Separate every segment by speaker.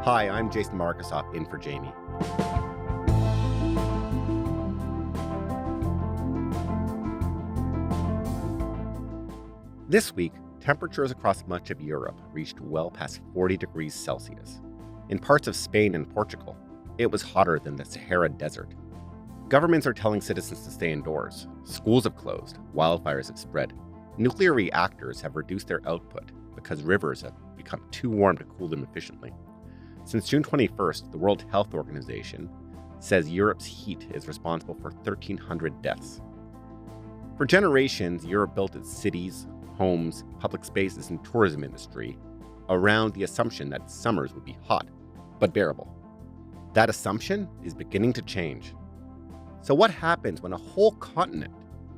Speaker 1: Hi, I'm Jason Markusoff in for Jamie. This week, temperatures across much of Europe reached well past 40 degrees Celsius. In parts of Spain and Portugal, it was hotter than the Sahara Desert. Governments are telling citizens to stay indoors. Schools have closed. Wildfires have spread. Nuclear reactors have reduced their output because rivers have become too warm to cool them efficiently. Since June 21st, the World Health Organization says Europe's heat is responsible for 1,300 deaths. For generations, Europe built its cities, homes, public spaces, and tourism industry around the assumption that summers would be hot, but bearable. That assumption is beginning to change. So what happens when a whole continent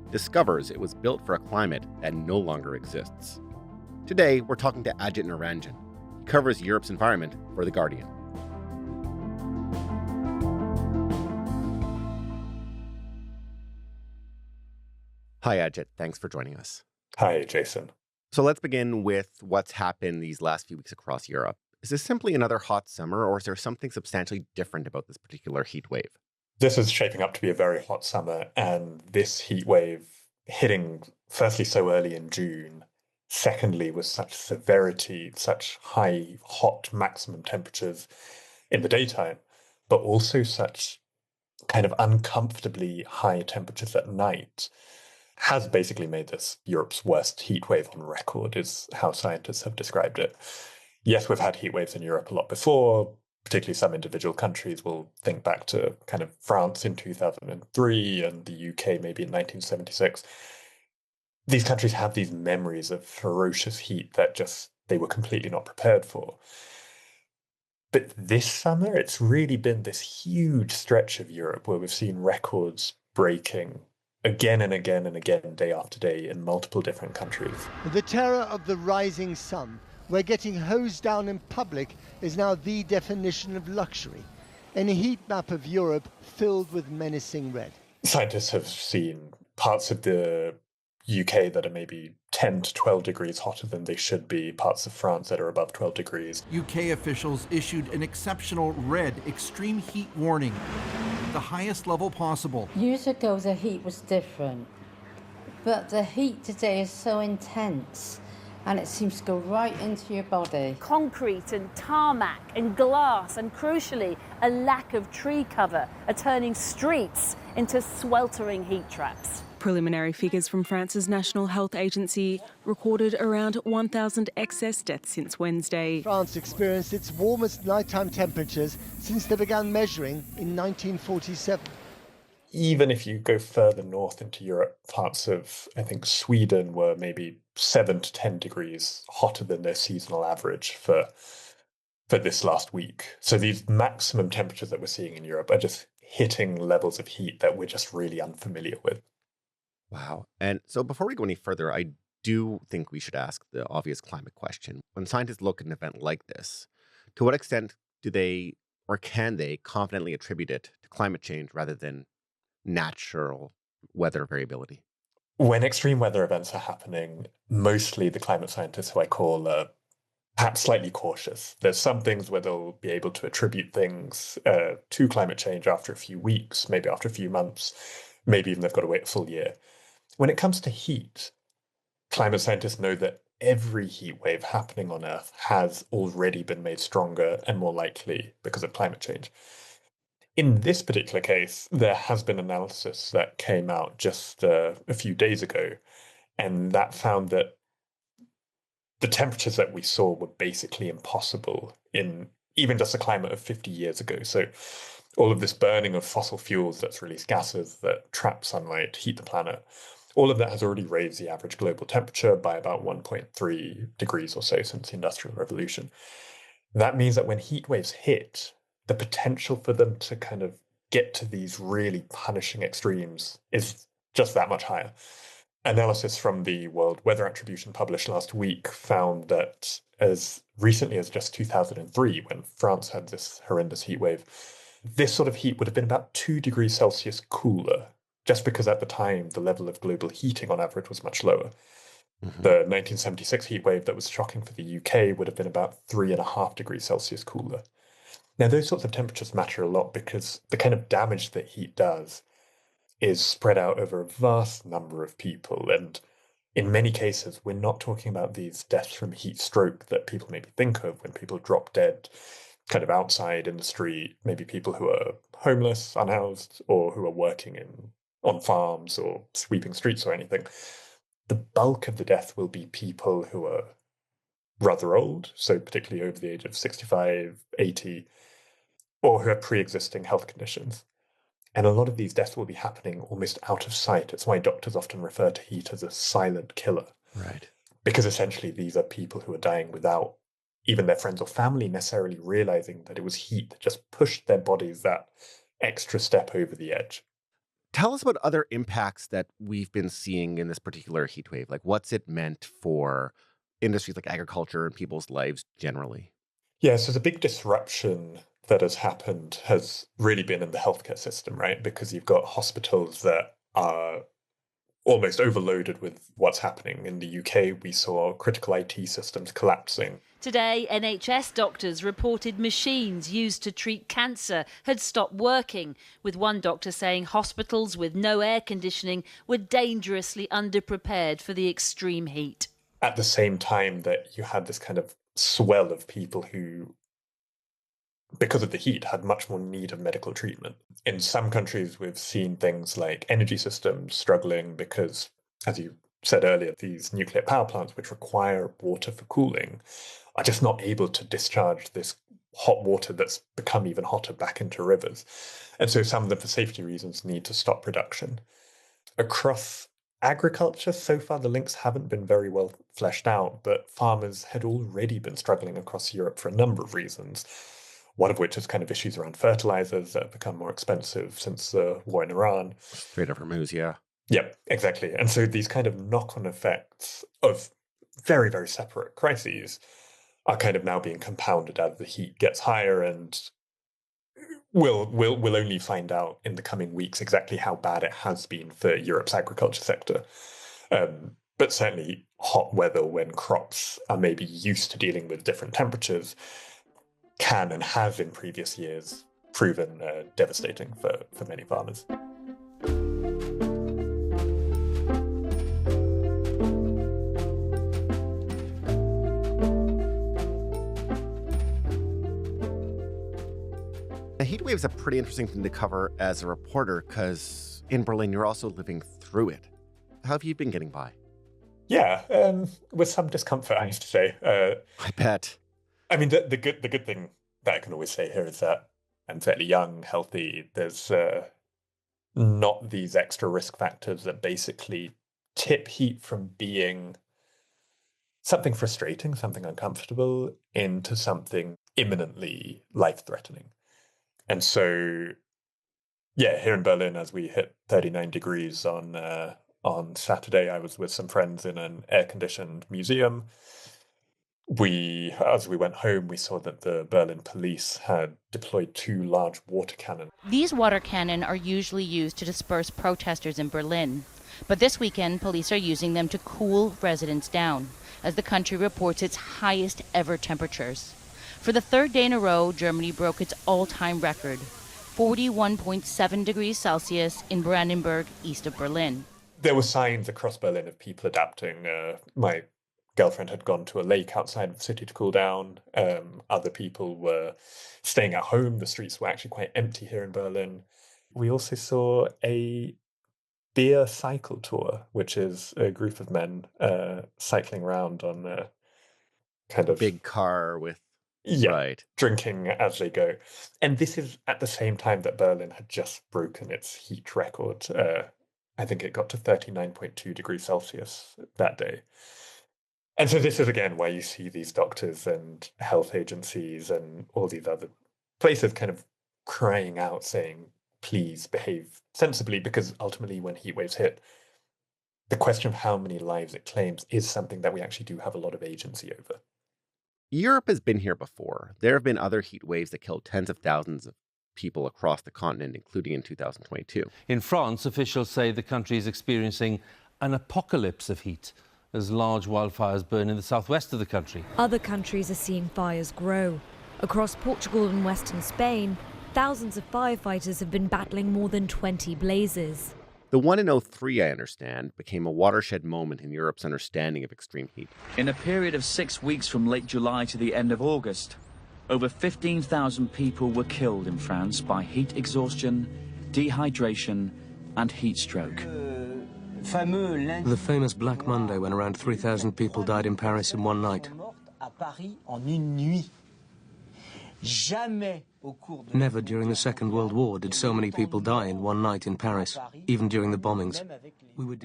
Speaker 1: discovers it was built for a climate that no longer exists? Today, we're talking to Ajit Niranjan. He covers Europe's environment for The Guardian. Hi, Ajit. Thanks for joining us.
Speaker 2: Hi, Jason.
Speaker 1: So let's begin with what's happened these last few weeks across Europe. Is this simply another hot summer, or is there something substantially different about this particular heat wave?
Speaker 2: This is shaping up to be a very hot summer, and this heat wave hitting firstly so early in June, secondly with such severity, such high, hot maximum temperatures in the daytime, but also such kind of uncomfortably high temperatures at night, has basically made this Europe's worst heat wave on record, is how scientists have described it. Yes, we've had heat waves in Europe a lot before, particularly some individual countries will think back to kind of France in 2003 and the UK maybe in 1976. These countries have these memories of ferocious heat that just they were completely not prepared for. But this summer, it's really been this huge stretch of Europe where we've seen records breaking again and again and again, day after day, in multiple different countries.
Speaker 3: The terror of the rising sun, where getting hosed down in public is now the definition of luxury, and a heat map of Europe filled with menacing red.
Speaker 2: Scientists have seen parts of the UK that are maybe 10 to 12 degrees hotter than they should be, parts of France that are above 12 degrees.
Speaker 4: UK officials issued an exceptional red extreme heat warning, the highest level possible.
Speaker 5: Years ago, the heat was different, but the heat today is so intense and it seems to go right into your body.
Speaker 6: Concrete and tarmac and glass and, crucially, a lack of tree cover are turning streets into sweltering heat traps.
Speaker 7: Preliminary figures from France's National Health Agency recorded around 1,000 excess deaths since Wednesday.
Speaker 3: France experienced its warmest nighttime temperatures since they began measuring in 1947.
Speaker 2: Even if you go further north into Europe, parts of, I think, Sweden were maybe 7 to 10 degrees hotter than their seasonal average for this last week. So these maximum temperatures that we're seeing in Europe are just hitting levels of heat that we're just really unfamiliar with.
Speaker 1: Wow. And so before we go any further, I do think we should ask the obvious climate question. When scientists look at an event like this, to what extent do they or can they confidently attribute it to climate change rather than natural weather variability?
Speaker 2: When extreme weather events are happening, mostly the climate scientists who I call are perhaps slightly cautious. There's some things where they'll be able to attribute things to climate change after a few weeks, maybe after a few months, maybe even they've got to wait a full year. When it comes to heat, climate scientists know that every heat wave happening on Earth has already been made stronger and more likely because of climate change. In this particular case, there has been analysis that came out just a few days ago, and that found that the temperatures that we saw were basically impossible in even just a climate of 50 years ago. So all of this burning of fossil fuels that's released gases that trap sunlight, heat the planet, all of that has already raised the average global temperature by about 1.3 degrees or so since the Industrial Revolution. That means that when heat waves hit, the potential for them to kind of get to these really punishing extremes is just that much higher. Analysis from the World Weather Attribution published last week found that as recently as just 2003, when France had this horrendous heat wave, this sort of heat would have been about 2 degrees Celsius cooler, just because at the time the level of global heating on average was much lower. Mm-hmm. The 1976 heat wave that was shocking for the UK would have been about 3.5 degrees Celsius cooler. Now, those sorts of temperatures matter a lot because the kind of damage that heat does is spread out over a vast number of people. And in many cases, we're not talking about these deaths from heat stroke that people maybe think of when people drop dead kind of outside in the street, maybe people who are homeless, unhoused, or who are working on farms or sweeping streets or anything. The bulk of the death will be people who are rather old, so particularly over the age of 65, 80, or who have pre-existing health conditions. And a lot of these deaths will be happening almost out of sight. It's why doctors often refer to heat as a silent killer.
Speaker 1: Right.
Speaker 2: Because essentially these are people who are dying without even their friends or family necessarily realizing that it was heat that just pushed their bodies that extra step over the edge.
Speaker 1: Tell us about other impacts that we've been seeing in this particular heat wave. Like, what's it meant for industries like agriculture and people's lives generally?
Speaker 2: Yeah, so the big disruption that has happened has really been in the healthcare system, right? Because you've got hospitals that are almost overloaded with what's happening. In the UK, we saw critical IT systems collapsing.
Speaker 6: Today, NHS doctors reported machines used to treat cancer had stopped working, with one doctor saying hospitals with no air conditioning were dangerously underprepared for the extreme heat.
Speaker 2: At the same time that you had this kind of swell of people who, because of the heat, had much more need of medical treatment. In some countries, we've seen things like energy systems struggling because, as you said earlier, these nuclear power plants, which require water for cooling, are just not able to discharge this hot water that's become even hotter back into rivers. And so some of them, for safety reasons, need to stop production. Across agriculture, so far, the links haven't been very well fleshed out, but farmers had already been struggling across Europe for a number of reasons, one of which is kind of issues around fertilizers that have become more expensive since the war in Iran.
Speaker 1: Strait of Hormuz, yeah.
Speaker 2: Yep, exactly. And so these kind of knock-on effects of very, very separate crises are kind of now being compounded as the heat gets higher, and we'll only find out in the coming weeks exactly how bad it has been for Europe's agriculture sector. But certainly hot weather, when crops are maybe used to dealing with different temperatures, can and has in previous years proven devastating for many farmers.
Speaker 1: The heat wave is a pretty interesting thing to cover as a reporter because in Berlin, you're also living through it. How have you been getting by?
Speaker 2: Yeah, with some discomfort, I have to say.
Speaker 1: I bet.
Speaker 2: I mean, the good thing that I can always say here is that I'm fairly young, healthy. There's not these extra risk factors that basically tip heat from being something frustrating, something uncomfortable, into something imminently life-threatening. And so, yeah, here in Berlin, as we hit 39 degrees on Saturday, I was with some friends in an air-conditioned museum. As we went home, we saw that the Berlin police had deployed 2 large water cannons.
Speaker 8: These water cannon are usually used to disperse protesters in Berlin. But this weekend, police are using them to cool residents down, as the country reports its highest ever temperatures. For the 3rd day in a row, Germany broke its all-time record, 41.7 degrees Celsius in Brandenburg, east of Berlin.
Speaker 2: There were signs across Berlin of people adapting. My girlfriend had gone to a lake outside of the city to cool down. Other people were staying at home. The streets were actually quite empty here in Berlin. We also saw a beer cycle tour, which is a group of men cycling around on a kind of
Speaker 1: big car with right,
Speaker 2: drinking as they go. And this is at the same time that Berlin had just broken its heat record. I think it got to 39.2 degrees Celsius that day. And so this is, again, where you see these doctors and health agencies and all these other places kind of crying out, saying, please behave sensibly, because ultimately when heat waves hit, the question of how many lives it claims is something that we actually do have a lot of agency over.
Speaker 1: Europe has been here before. There have been other heat waves that killed tens of thousands of people across the continent, including in 2022.
Speaker 9: In France, officials say the country is experiencing an apocalypse of heat as large wildfires burn in the southwest of the country.
Speaker 10: Other countries are seeing fires grow. Across Portugal and western Spain, thousands of firefighters have been battling more than 20 blazes.
Speaker 1: The one in 2003, I understand, became a watershed moment in Europe's understanding of extreme heat.
Speaker 11: In a period of 6 weeks from late July to the end of August, over 15,000 people were killed in France by heat exhaustion, dehydration, and heat stroke.
Speaker 12: The famous Black Monday, when around 3,000 people died in Paris in one night. Never during the Second World War did so many people die in one night in Paris, even during the bombings.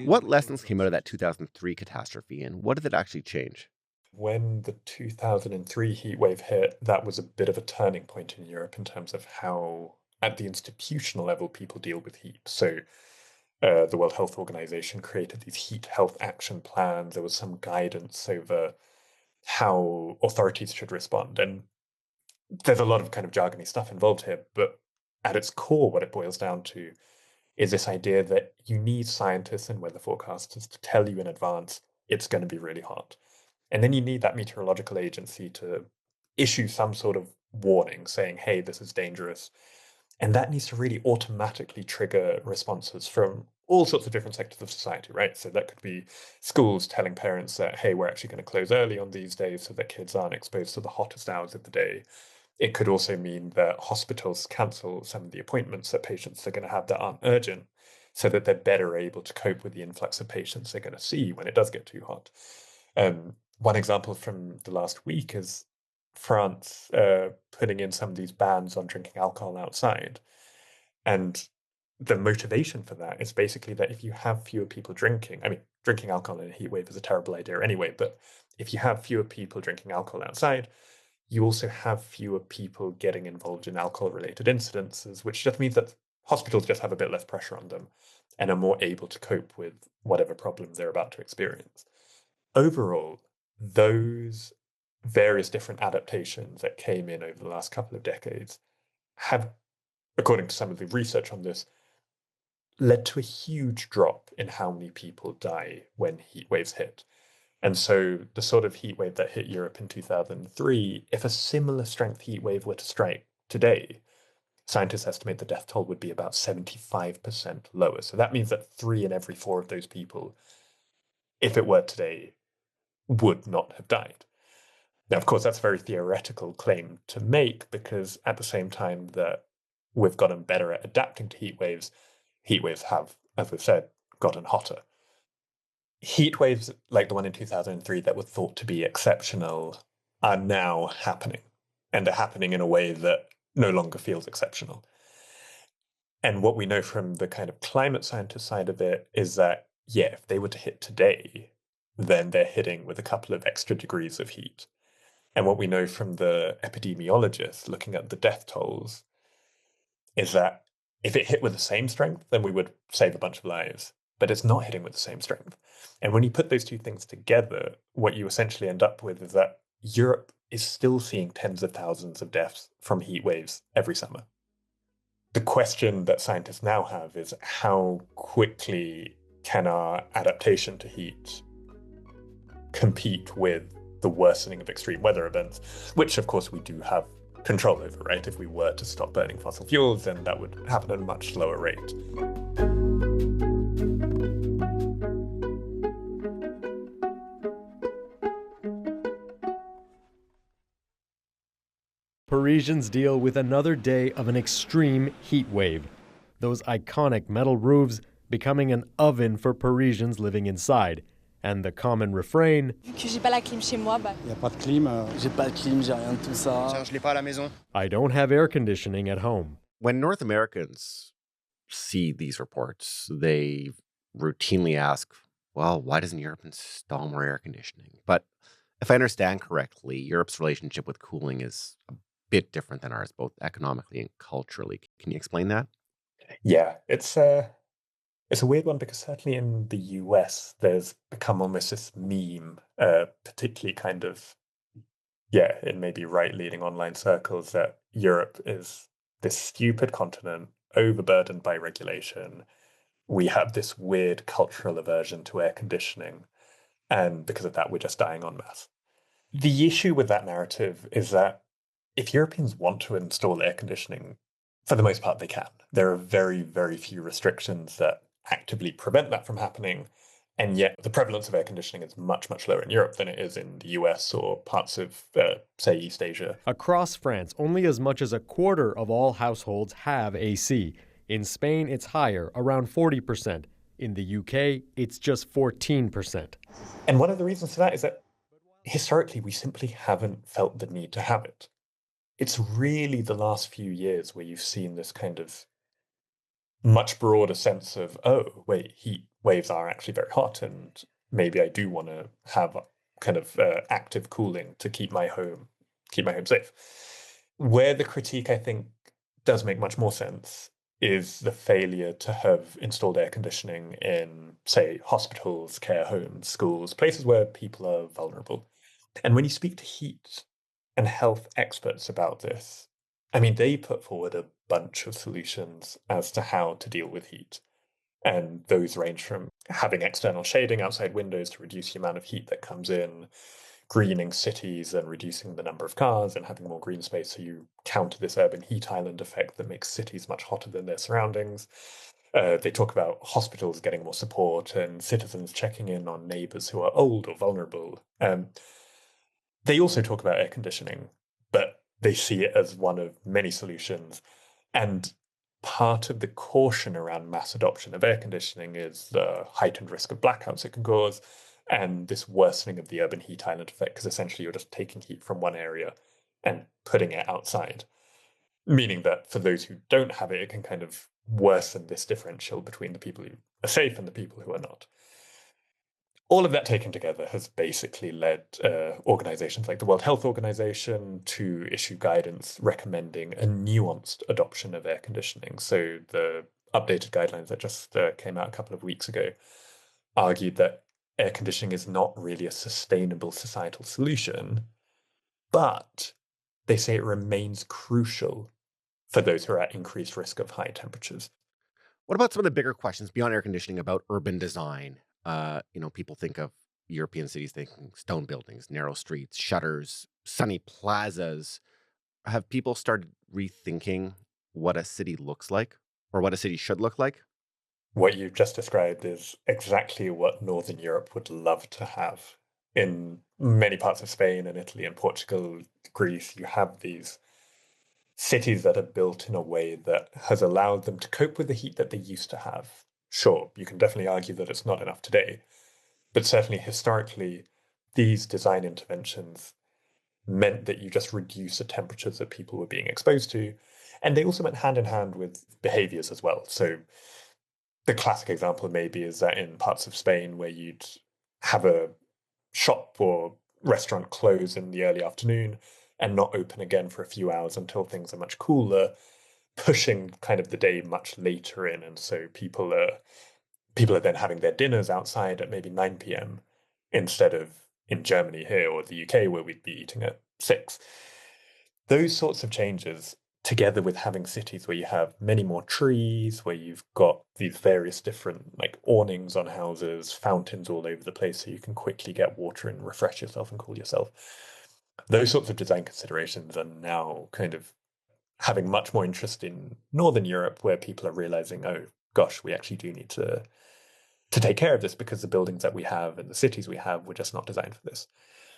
Speaker 1: What lessons came out of that 2003 catastrophe, and what did it actually change?
Speaker 2: When the 2003 heatwave hit, that was a bit of a turning point in Europe in terms of how, at the institutional level, people deal with heat. So the World Health Organization created these heat health action plans. There was some guidance over how authorities should respond. And there's a lot of kind of jargony stuff involved here, but at its core, what it boils down to is this idea that you need scientists and weather forecasters to tell you in advance it's going to be really hot. And then you need that meteorological agency to issue some sort of warning saying, hey, this is dangerous. And that needs to really automatically trigger responses from all sorts of different sectors of society, right? So that could be schools telling parents that, hey, we're actually going to close early on these days so that kids aren't exposed to the hottest hours of the day. It could also mean that hospitals cancel some of the appointments that patients are going to have that aren't urgent so that they're better able to cope with the influx of patients they're going to see when it does get too hot. One example from the last week is France putting in some of these bans on drinking alcohol outside. And the motivation for that is basically that if you have fewer people drinking, I mean, drinking alcohol in a heat wave is a terrible idea anyway, but if you have fewer people drinking alcohol outside, you also have fewer people getting involved in alcohol-related incidences, which just means that hospitals just have a bit less pressure on them and are more able to cope with whatever problem they're about to experience. Overall, those various different adaptations that came in over the last couple of decades have, according to some of the research on this, led to a huge drop in how many people die when heat waves hit. And so the sort of heat wave that hit Europe in 2003, if a similar strength heat wave were to strike today, scientists estimate the death toll would be about 75% lower. So that means that 3 in every 4 of those people, if it were today, would not have died. Now, of course, that's a very theoretical claim to make because at the same time that we've gotten better at adapting to heat waves have, as we've said, gotten hotter. Heat waves like the one in 2003 that were thought to be exceptional are now happening, and they're happening in a way that no longer feels exceptional. And what we know from the kind of climate scientist side of it is that, yeah, if they were to hit today, then they're hitting with a couple of extra degrees of heat. And what we know from the epidemiologists looking at the death tolls is that if it hit with the same strength, then we would save a bunch of lives. But it's not hitting with the same strength. And when you put those two things together, what you essentially end up with is that Europe is still seeing tens of thousands of deaths from heat waves every summer. The question that scientists now have is how quickly can our adaptation to heat compete with the worsening of extreme weather events, which of course we do have control over, right? If we were to stop burning fossil fuels, then that would happen at a much slower rate.
Speaker 13: Parisians deal with another day of an extreme heat wave. Those iconic metal roofs becoming an oven for Parisians living inside. And the common refrain, I don't have air conditioning at home.
Speaker 1: When North Americans see these reports, they routinely ask, well, why doesn't Europe install more air conditioning? But if I understand correctly, Europe's relationship with cooling is a bit different than ours, both economically and culturally. Can you explain that?
Speaker 2: Yeah, it's a weird one because certainly in the US, there's become almost this meme, particularly kind of, it may be right-leaning online circles that Europe is this stupid continent overburdened by regulation. We have this weird cultural aversion to air conditioning, and because of that, we're just dying en masse. The issue with that narrative is that if Europeans want to install air conditioning, for the most part, they can. There are very, very few restrictions that actively prevent that from happening. And yet the prevalence of air conditioning is much, much lower in Europe than it is in the US or parts of, say, East Asia.
Speaker 13: Across France, only as much as a quarter of all households have AC. In Spain, it's higher, around 40%. In the UK, it's just 14%.
Speaker 2: And one of the reasons for that is that historically, we simply haven't felt the need to have it. It's really the last few years where you've seen this kind of much broader sense of, oh, wait, heat waves are actually very hot, and maybe I do want to have kind of active cooling to keep my home safe. Where the critique, I think, does make much more sense is the failure to have installed air conditioning in, say, hospitals, care homes, schools, places where people are vulnerable. And when you speak to heat and health experts about this, I mean, they put forward a bunch of solutions as to how to deal with heat. And those range from having external shading outside windows to reduce the amount of heat that comes in, greening cities and reducing the number of cars and having more green space so you counter this urban heat island effect that makes cities much hotter than their surroundings. They talk about hospitals getting more support and citizens checking in on neighbors who are old or vulnerable. They also talk about air conditioning, but they see it as one of many solutions. And part of the caution around mass adoption of air conditioning is the heightened risk of blackouts it can cause and this worsening of the urban heat island effect, because essentially you're just taking heat from one area and putting it outside. Meaning that for those who don't have it, it can kind of worsen this differential between the people who are safe and the people who are not. All of that taken together has basically led organizations like the World Health Organization to issue guidance recommending a nuanced adoption of air conditioning. So the updated guidelines that just came out a couple of weeks ago argued that air conditioning is not really a sustainable societal solution, but they say it remains crucial for those who are at increased risk of high temperatures.
Speaker 1: What about some of the bigger questions beyond air conditioning about urban design? People think of European cities thinking stone buildings, narrow streets, shutters, sunny plazas. Have people started rethinking what a city looks like or what a city should look like?
Speaker 2: What you've just described is exactly what Northern Europe would love to have. In many parts of Spain and Italy and Portugal, Greece, you have these cities that are built in a way that has allowed them to cope with the heat that they used to have. Sure, you can definitely argue that it's not enough today, but certainly historically, these design interventions meant that you just reduce the temperatures that people were being exposed to. And they also went hand in hand with behaviors as well. So the classic example maybe is that in parts of Spain where you'd have a shop or restaurant close in the early afternoon and not open again for a few hours until things are much cooler, pushing kind of the day much later in. And so people are then having their dinners outside at maybe 9 p.m. instead of in Germany here or the UK where we'd be eating at 6. Those sorts of changes, together with having cities where you have many more trees, where you've got these various different like awnings on houses, fountains all over the place so you can quickly get water and refresh yourself and cool yourself. Those sorts of design considerations are now kind of having much more interest in Northern Europe, where people are realizing, oh gosh, we actually do need to take care of this because the buildings that we have and the cities we have were just not designed for this.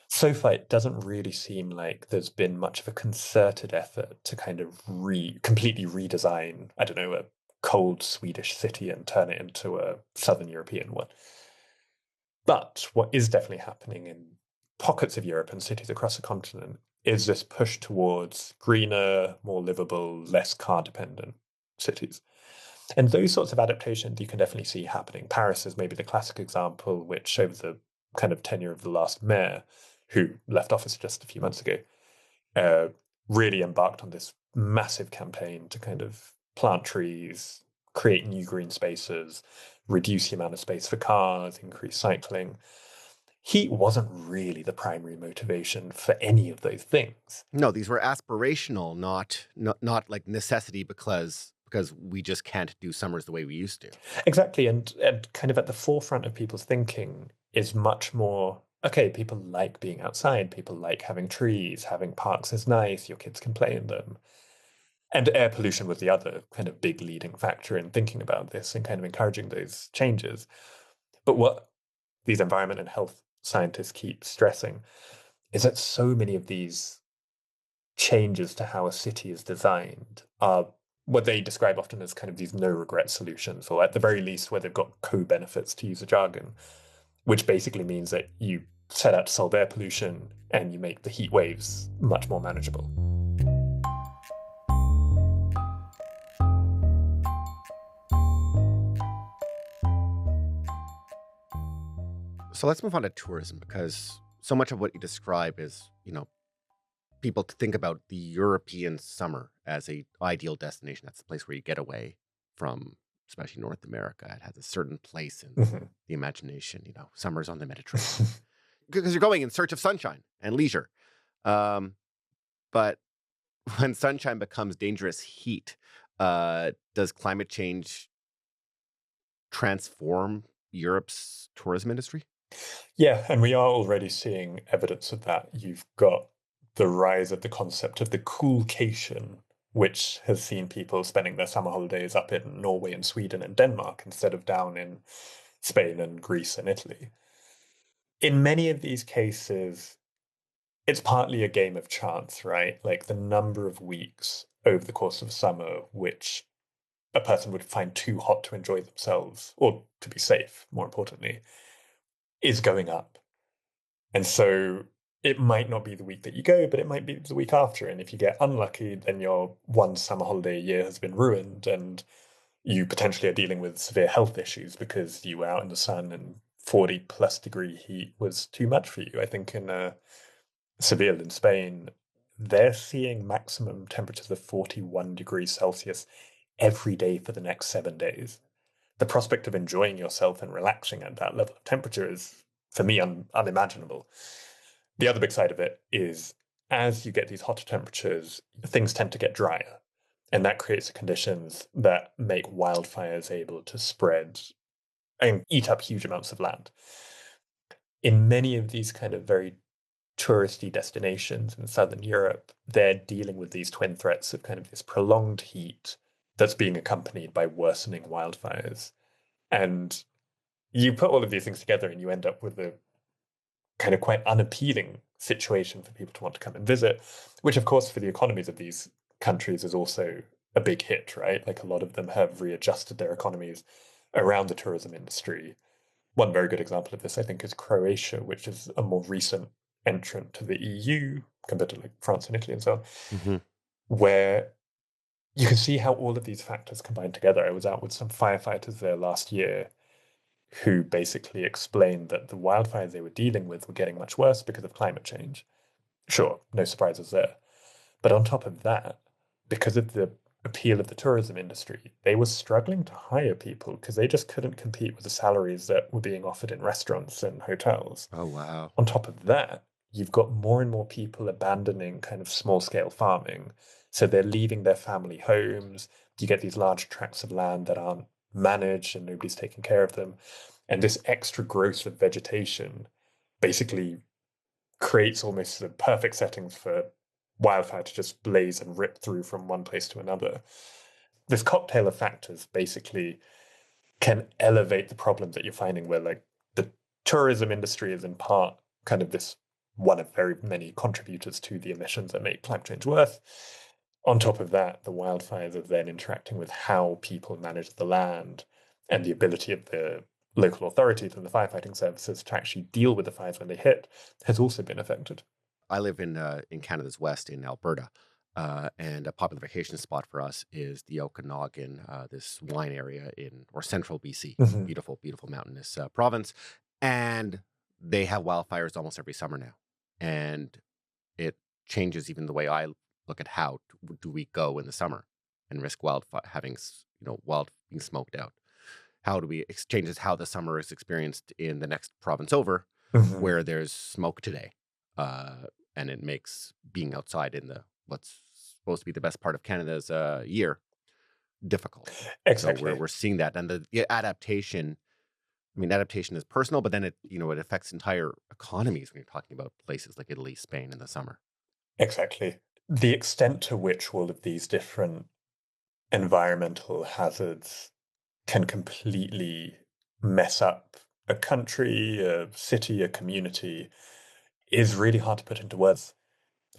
Speaker 2: So far, it doesn't really seem like there's been much of a concerted effort to kind of completely redesign, I don't know, a cold Swedish city and turn it into a Southern European one. But what is definitely happening in pockets of Europe and cities across the continent is this push towards greener, more livable, less car-dependent cities. And those sorts of adaptations you can definitely see happening. Paris is maybe the classic example, which over the kind of tenure of the last mayor, who left office just a few months ago, really embarked on this massive campaign to kind of plant trees, create new green spaces, reduce the amount of space for cars, increase cycling. Heat wasn't really the primary motivation for any of those things.
Speaker 1: No, these were aspirational, not like necessity because we just can't do summers the way we used to.
Speaker 2: Exactly, and kind of at the forefront of people's thinking is much more okay, people like being outside, people like having trees, having parks is nice, your kids can play in them. And air pollution was the other kind of big leading factor in thinking about this and kind of encouraging those changes. But what these environment and health scientists keep stressing is that so many of these changes to how a city is designed are what they describe often as kind of these no-regret solutions, or at the very least where they've got co-benefits, to use a jargon, which basically means that you set out to solve air pollution and you make the heat waves much more manageable.
Speaker 1: So let's move on to tourism, because so much of what you describe is, people think about the European summer as a ideal destination. That's the place where you get away from, especially North America. It has a certain place in the imagination, summers on the Mediterranean, because you're going in search of sunshine and leisure. But when sunshine becomes dangerous heat, does climate change transform Europe's tourism industry?
Speaker 2: Yeah, and we are already seeing evidence of that. You've got the rise of the concept of the coolcation, which has seen people spending their summer holidays up in Norway and Sweden and Denmark instead of down in Spain and Greece and Italy. In many of these cases, it's partly a game of chance, right? Like the number of weeks over the course of summer which a person would find too hot to enjoy themselves, or to be safe, more importantly, is going up. And so it might not be the week that you go, but it might be the week after. And if you get unlucky, then your one summer holiday a year has been ruined and you potentially are dealing with severe health issues because you were out in the sun and 40 plus degree heat was too much for you. I think in Seville in Spain, they're seeing maximum temperatures of 41 degrees Celsius every day for the next 7 days. The prospect of enjoying yourself and relaxing at that level of temperature is, for me, unimaginable. The other big side of it is as you get these hotter temperatures, things tend to get drier. And that creates conditions that make wildfires able to spread and eat up huge amounts of land. In many of these kind of very touristy destinations in Southern Europe, they're dealing with these twin threats of kind of this prolonged heat that's being accompanied by worsening wildfires. And you put all of these things together and you end up with a kind of quite unappealing situation for people to want to come and visit, which of course for the economies of these countries is also a big hit, right? Like a lot of them have readjusted their economies around the tourism industry. One very good example of this, I think, is Croatia, which is a more recent entrant to the EU compared to like France and Italy and so on, where you can see how all of these factors combine together. I was out with some firefighters there last year who basically explained that the wildfires they were dealing with were getting much worse because of climate change. Sure, no surprises there. But on top of that, because of the appeal of the tourism industry, they were struggling to hire people because they just couldn't compete with the salaries that were being offered in restaurants and hotels.
Speaker 1: Oh, wow.
Speaker 2: On top of that, you've got more and more people abandoning kind of small-scale farming. So they're leaving their family homes. You get these large tracts of land that aren't managed and nobody's taking care of them. And this extra growth of vegetation basically creates almost the perfect settings for wildfire to just blaze and rip through from one place to another. This cocktail of factors basically can elevate the problems that you're finding where like the tourism industry is in part kind of this one of very many contributors to the emissions that make climate change worse. On top of that, the wildfires are then interacting with how people manage the land and the ability of the local authorities and the firefighting services to actually deal with the fires when they hit has also been affected.
Speaker 1: I live in Canada's west in Alberta, and a popular vacation spot for us is the Okanagan, this wine area or central BC, beautiful, beautiful mountainous province. And they have wildfires almost every summer now. And it changes even the way I look at how do we go in the summer and risk wild being smoked out. How do we changes how the summer is experienced in the next province over, where there's smoke today, and it makes being outside in what's supposed to be the best part of Canada's year difficult.
Speaker 2: Exactly.
Speaker 1: So we're seeing that, and the adaptation I mean, adaptation is personal, but then it affects entire economies when you're talking about places like Italy, Spain in the summer.
Speaker 2: Exactly. The extent to which all of these different environmental hazards can completely mess up a country, a city, a community is really hard to put into words.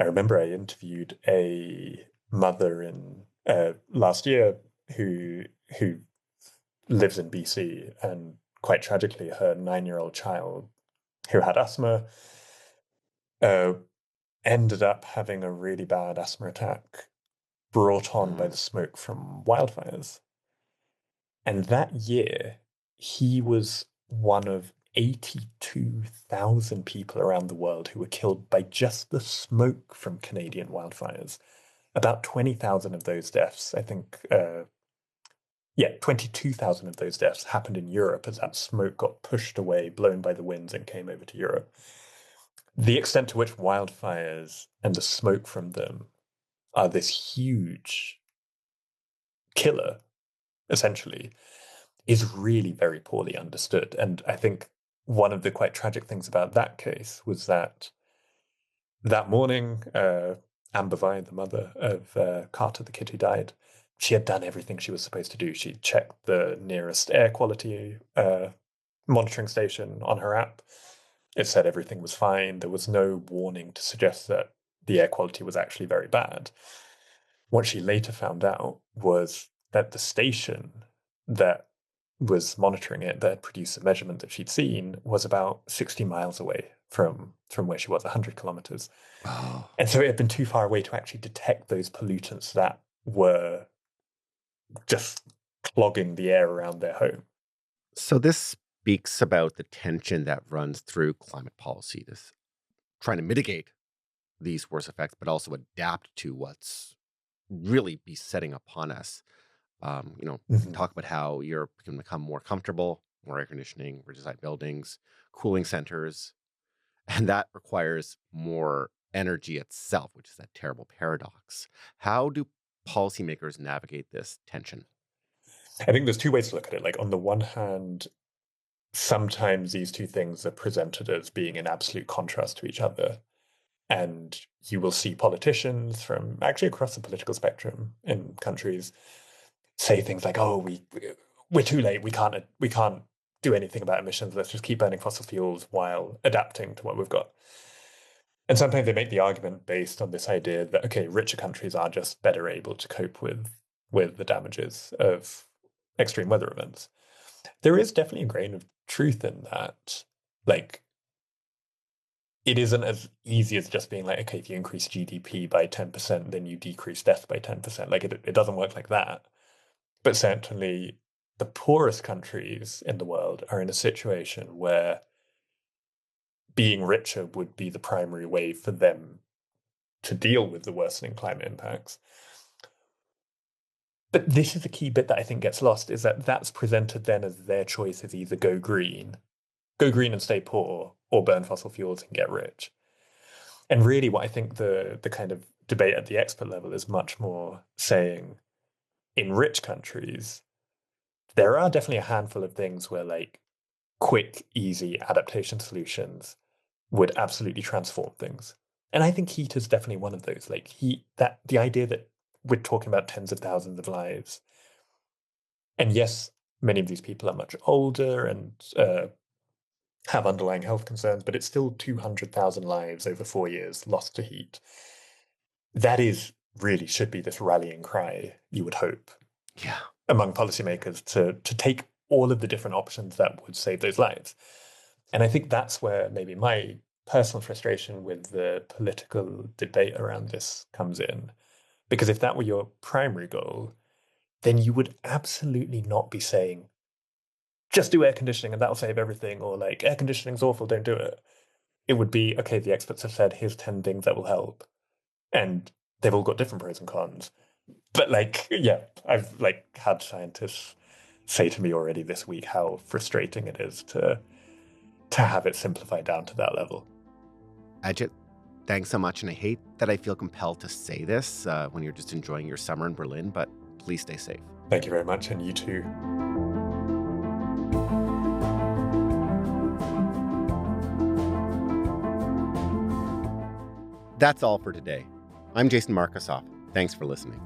Speaker 2: I remember I interviewed a mother in last year who lives in BC, and quite tragically, her 9-year-old child who had asthma ended up having a really bad asthma attack brought on by the smoke from wildfires. And that year, he was one of 82,000 people around the world who were killed by just the smoke from Canadian wildfires. About 20,000 of those deaths, I think, 22,000 of those deaths happened in Europe as that smoke got pushed away, blown by the winds, and came over to Europe. The extent to which wildfires and the smoke from them are this huge killer, essentially, is really very poorly understood. And I think one of the quite tragic things about that case was that morning, Amber Vi, the mother of Carter, the kid who died, she had done everything she was supposed to do. She checked the nearest air quality monitoring station on her app. It said everything was fine. There was no warning to suggest that the air quality was actually very bad. What she later found out was that the station that was monitoring it, that produced a measurement that she'd seen, was about 60 miles away from where she was, 100 kilometers.
Speaker 1: Oh.
Speaker 2: And so it had been too far away to actually detect those pollutants that were just clogging the air around their home.
Speaker 1: So this speaks about the tension that runs through climate policy, this trying to mitigate these worst effects, but also adapt to what's really besetting upon us. Talk about how Europe can become more comfortable, more air conditioning, redesigned buildings, cooling centers, and that requires more energy itself, which is that terrible paradox. How do policymakers navigate this tension?
Speaker 2: I think there's two ways to look at it. Like, on the one hand, sometimes these two things are presented as being in absolute contrast to each other. And you will see politicians from actually across the political spectrum in countries say things like, "Oh, we're too late. We can't do anything about emissions. Let's just keep burning fossil fuels while adapting to what we've got." And sometimes they make the argument based on this idea that, okay, richer countries are just better able to cope with the damages of extreme weather events. There is definitely a grain of truth in that. Like, it isn't as easy as just being like, okay, if you increase GDP by 10%, then you decrease death by 10%. Like, it doesn't work like that. But certainly the poorest countries in the world are in a situation where being richer would be the primary way for them to deal with the worsening climate impacts. But this is the key bit that I think gets lost, is that that's presented then as their choice is either go green and stay poor, or burn fossil fuels and get rich. And really what I think the kind of debate at the expert level is much more saying, in rich countries, there are definitely a handful of things where, like, quick, easy adaptation solutions would absolutely transform things. And I think heat is definitely one of those. Like, the idea that we're talking about tens of thousands of lives. And yes, many of these people are much older and have underlying health concerns, but it's still 200,000 lives over 4 years lost to heat. That is really should be this rallying cry, you would hope, among policymakers to take all of the different options that would save those lives. And I think that's where maybe my personal frustration with the political debate around this comes in. Because if that were your primary goal, then you would absolutely not be saying, just do air conditioning and that'll save everything, or like, air conditioning's awful, don't do it. It would be, okay, the experts have said, here's 10 things that will help. And they've all got different pros and cons. But I've had scientists say to me already this week how frustrating it is to have it simplified down to that level.
Speaker 1: Ajit, thanks so much. And I hate that I feel compelled to say this when you're just enjoying your summer in Berlin, but please stay safe.
Speaker 2: Thank you very much, and you too.
Speaker 1: That's all for today. I'm Jason Markusoff. Thanks for listening.